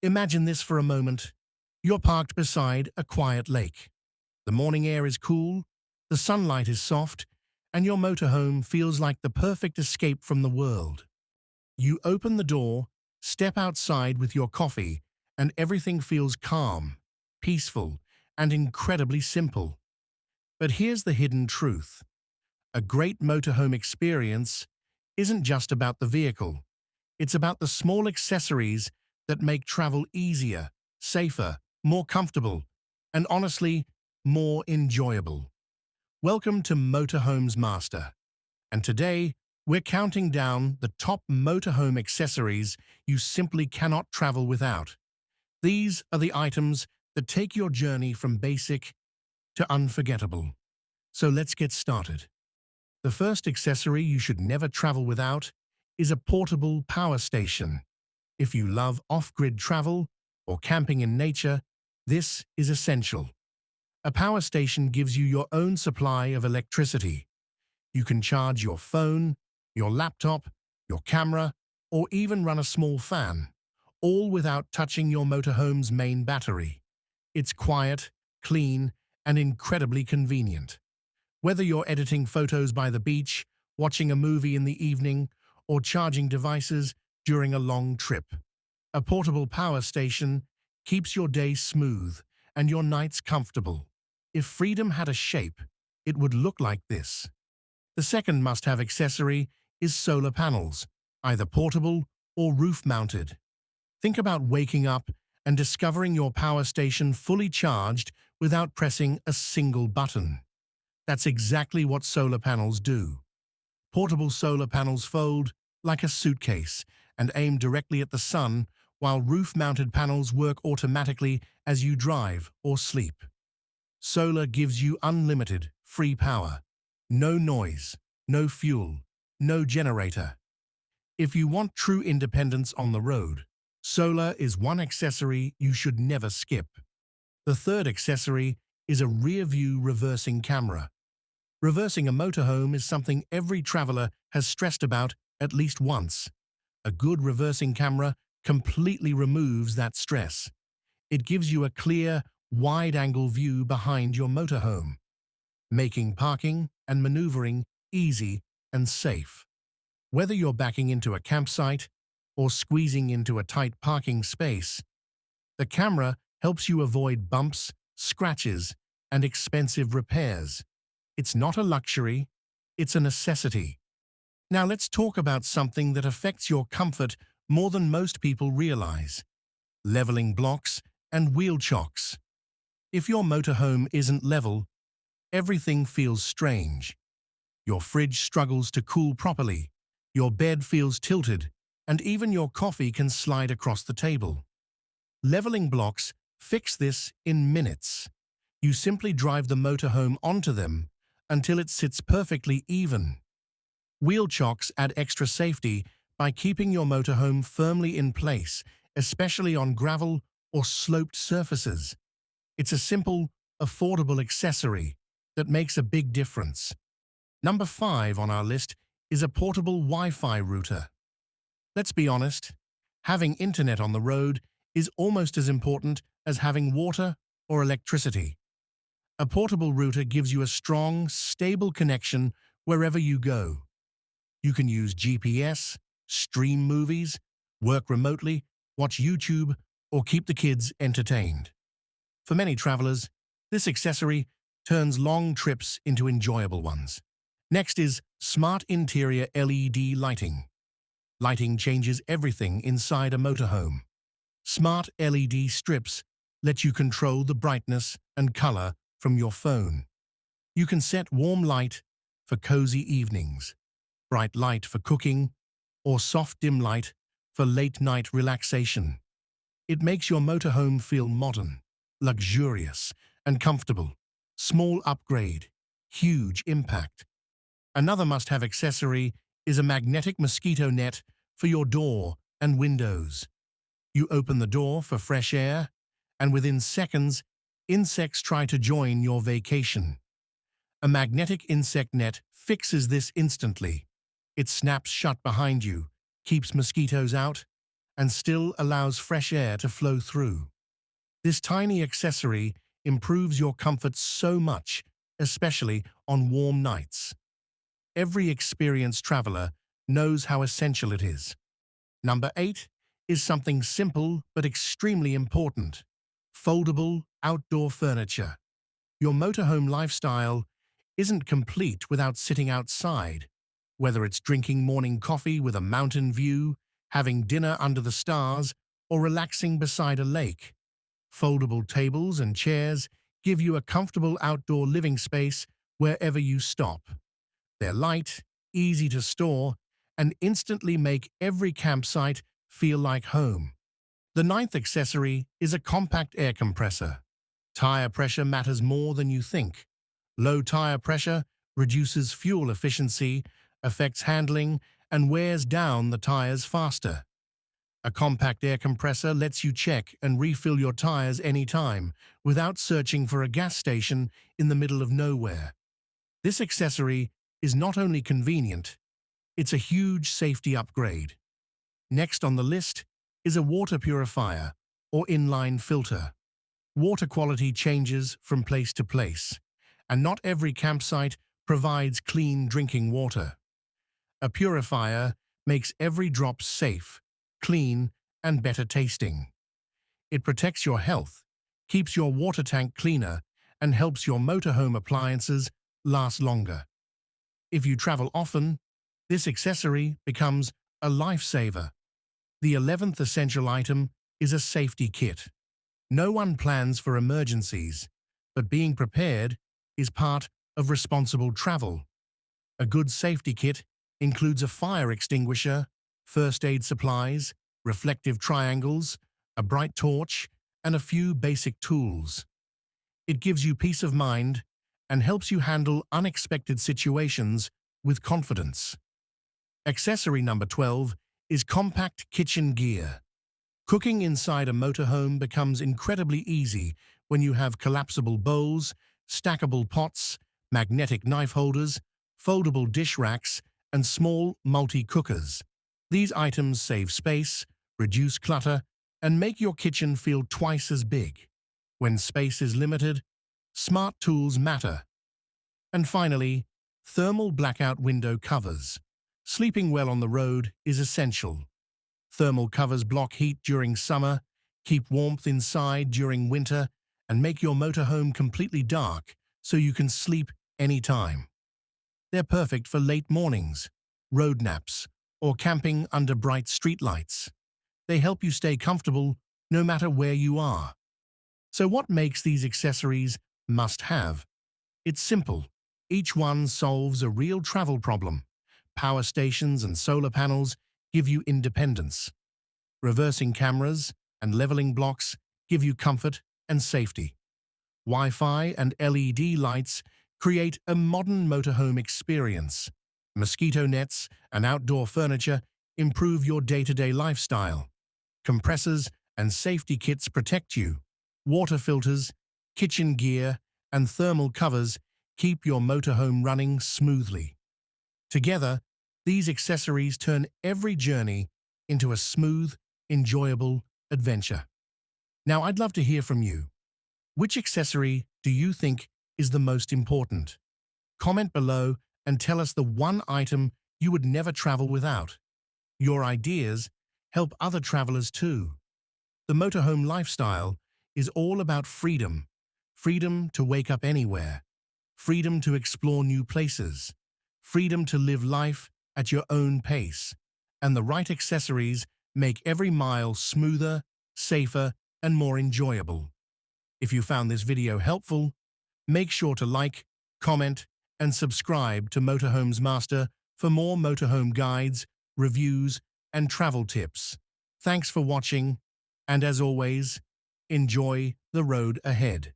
Imagine this for a moment. You're parked beside a quiet lake. The morning air is cool, the sunlight is soft, and your motorhome feels like the perfect escape from the world. You open the door, step outside with your coffee, and everything feels calm, peaceful, and incredibly simple. But here's the hidden truth. A great motorhome experience isn't just about the vehicle. It's about the small accessories that make travel easier, safer, more comfortable, and honestly, more enjoyable. Welcome to Motorhome's Master, and today we're counting down the top motorhome accessories you simply cannot travel without. These are the items that take your journey from basic to unforgettable. So let's get started. The first accessory you should never travel without is a portable power station. If you love off-grid travel or camping in nature, this is essential. A power station gives you your own supply of electricity. You can charge your phone, your laptop, your camera, or even run a small fan, all without touching your motorhome's main battery. It's quiet, clean, and incredibly convenient. Whether you're editing photos by the beach, watching a movie in the evening, or charging devices during a long trip, a portable power station keeps your day smooth and your nights comfortable. If freedom had a shape, it would look like this. The second must-have accessory is solar panels, either portable or roof-mounted. Think about waking up and discovering your power station fully charged without pressing a single button. That's exactly what solar panels do. Portable solar panels fold like a suitcase and aim directly at the sun, while roof-mounted panels work automatically as you drive or sleep. Solar gives you unlimited, free power. No noise, no fuel, no generator. If you want true independence on the road, solar is one accessory you should never skip. The third accessory is a rear-view reversing camera. Reversing a motorhome is something every traveler has stressed about at least once. A good reversing camera completely removes that stress. It gives you a clear, wide-angle view behind your motorhome, making parking and maneuvering easy and safe. Whether you're backing into a campsite or squeezing into a tight parking space, the camera helps you avoid bumps, scratches, and expensive repairs. It's not a luxury, it's a necessity. Now let's talk about something that affects your comfort more than most people realize: leveling blocks and wheel chocks. If your motorhome isn't level, everything feels strange. Your fridge struggles to cool properly, your bed feels tilted, and even your coffee can slide across the table. Leveling blocks fix this in minutes. You simply drive the motorhome onto them until it sits perfectly even. Wheel chocks add extra safety by keeping your motorhome firmly in place, especially on gravel or sloped surfaces. It's a simple, affordable accessory that makes a big difference. Number 5 on our list is a portable Wi-Fi router. Let's be honest, having internet on the road is almost as important as having water or electricity. A portable router gives you a strong, stable connection wherever you go. You can use GPS, stream movies, work remotely, watch YouTube, or keep the kids entertained. For many travelers, this accessory turns long trips into enjoyable ones. Next is smart interior LED lighting. Lighting changes everything inside a motorhome. Smart LED strips let you control the brightness and color from your phone. You can set warm light for cozy evenings, bright light for cooking, or soft dim light for late-night relaxation. It makes your motorhome feel modern, luxurious, and comfortable. Small upgrade, huge impact. Another must-have accessory is a magnetic mosquito net for your door and windows. You open the door for fresh air, and within seconds, insects try to join your vacation. A magnetic insect net fixes this instantly. It snaps shut behind you, keeps mosquitoes out, and still allows fresh air to flow through. This tiny accessory improves your comfort so much, especially on warm nights. Every experienced traveler knows how essential it is. Number 8 is something simple but extremely important: foldable outdoor furniture. Your motorhome lifestyle isn't complete without sitting outside. Whether it's drinking morning coffee with a mountain view, having dinner under the stars, or relaxing beside a lake, foldable tables and chairs give you a comfortable outdoor living space wherever you stop. They're light, easy to store, and instantly make every campsite feel like home. The ninth accessory is a compact air compressor. Tire pressure matters more than you think. Low tire pressure reduces fuel efficiency, affects handling, and wears down the tires faster. A compact air compressor lets you check and refill your tires anytime without searching for a gas station in the middle of nowhere. This accessory is not only convenient, it's a huge safety upgrade. Next on the list is a water purifier or inline filter. Water quality changes from place to place, and not every campsite provides clean drinking water. A purifier makes every drop safe, clean, and better tasting. It protects your health, keeps your water tank cleaner, and helps your motorhome appliances last longer. If you travel often, this accessory becomes a lifesaver. The 11th essential item is a safety kit. No one plans for emergencies, but being prepared is part of responsible travel. A good safety kit includes a fire extinguisher, first aid supplies, reflective triangles, a bright torch, and a few basic tools. It gives you peace of mind and helps you handle unexpected situations with confidence. Accessory number 12 is compact kitchen gear. Cooking inside a motorhome becomes incredibly easy when you have collapsible bowls, stackable pots, magnetic knife holders, foldable dish racks, and small multi-cookers. These items save space, reduce clutter, and make your kitchen feel twice as big. When space is limited, smart tools matter. And finally, thermal blackout window covers. Sleeping well on the road is essential. Thermal covers block heat during summer, keep warmth inside during winter, and make your motorhome completely dark so you can sleep anytime. They're perfect for late mornings, road naps, or camping under bright streetlights. They help you stay comfortable no matter where you are. So what makes these accessories must-have? It's simple. Each one solves a real travel problem. Power stations and solar panels give you independence. Reversing cameras and leveling blocks give you comfort and safety. Wi-Fi and LED lights create a modern motorhome experience. Mosquito nets and outdoor furniture improve your day-to-day lifestyle. Compressors and safety kits protect you. Water filters, kitchen gear, and thermal covers keep your motorhome running smoothly. Together, these accessories turn every journey into a smooth, enjoyable adventure. Now, I'd love to hear from you. Which accessory do you think is the most important? Comment below and tell us the one item you would never travel without. Your ideas help other travelers too. The motorhome lifestyle is all about freedom. Freedom to wake up anywhere. Freedom to explore new places. Freedom to live life at your own pace. And the right accessories make every mile smoother, safer, and more enjoyable. If you found this video helpful, make sure to like, comment, and subscribe to Motorhome's Master for more motorhome guides, reviews, and travel tips. Thanks for watching, and as always, enjoy the road ahead.